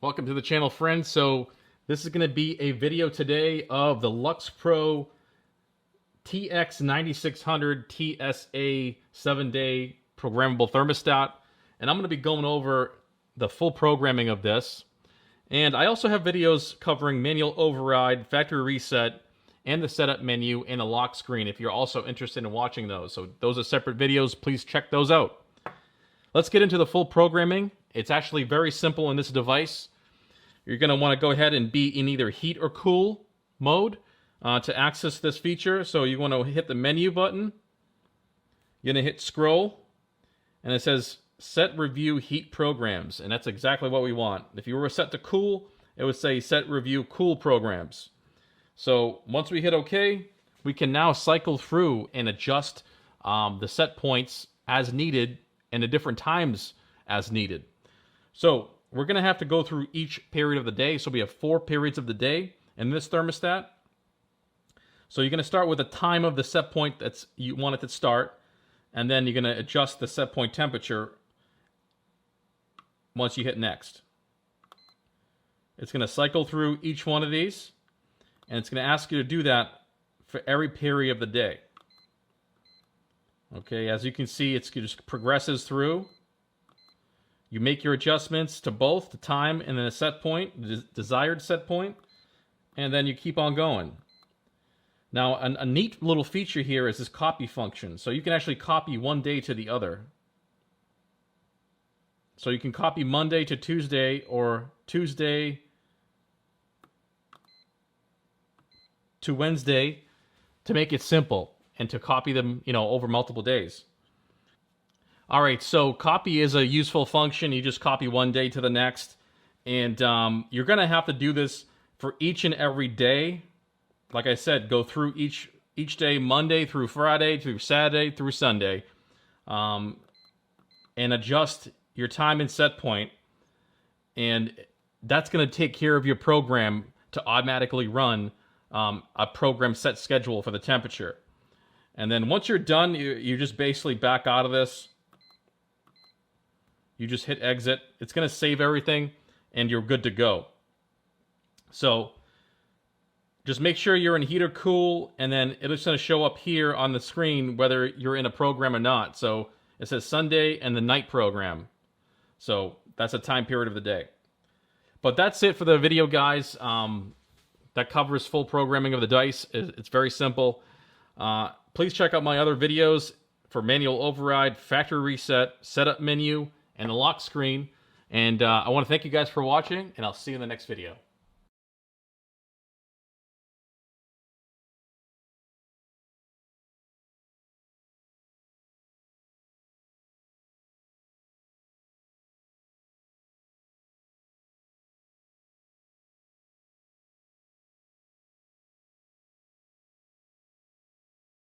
Welcome to the channel, friends. So this is going to be a video today of the LUX Pro Tx9600TS 7-day programmable thermostat, and I'm going to be going over the full programming of this. And I also have videos covering manual override, factory reset, and the setup menu and the lock screen if you're also interested in watching those. So those are separate videos. Please check those out. Let's get into the full programming. It's actually very simple in this device. You're going to want to go ahead and be in either heat or cool mode to access this feature. So you want to hit the menu button. You're going to hit scroll, and it says set review heat programs, and that's exactly what we want. If you were set to cool, it would say set review cool programs. So once we hit OK, we can now cycle through and adjust the set points as needed and the different times as needed. So we're going to have to go through each period of the day. So we have 4 periods of the day in this thermostat. So you're going to start with the time of the set point that's you want it to start, and then you're going to adjust the set point temperature once you hit next. It's going to cycle through each one of these, and it's going to ask you to do that for every period of the day. Okay, as you can see, it just progresses through. You make your adjustments to both the time and then a set point, the desired set point, and then you keep on going. Now, a neat little feature here is this copy function. So you can actually copy one day to the other. So you can copy Monday to Tuesday or Tuesday to Wednesday to make it simple and to copy them, over multiple days. All right, so copy is a useful function. You just copy one day to the next, and you're going to have to do this for each and every day. Like I said, go through each day, Monday through Friday, through Saturday, through Sunday, and adjust your time and set point, and that's going to take care of your program to automatically run a program set schedule for the temperature. And then once you're done, you just basically back out of this. You just hit exit. It's going to save everything, and you're good to go. So just make sure you're in heat or cool, and then it's going to show up here on the screen whether you're in a program or not. So it says Sunday and the night program. So that's a time period of the day. But that's it for the video, guys. That covers full programming of the dice. It's very simple. Please check out my other videos for manual override, factory reset, setup menu, and the lock screen. And I want to thank you guys for watching, and I'll see you in the next video.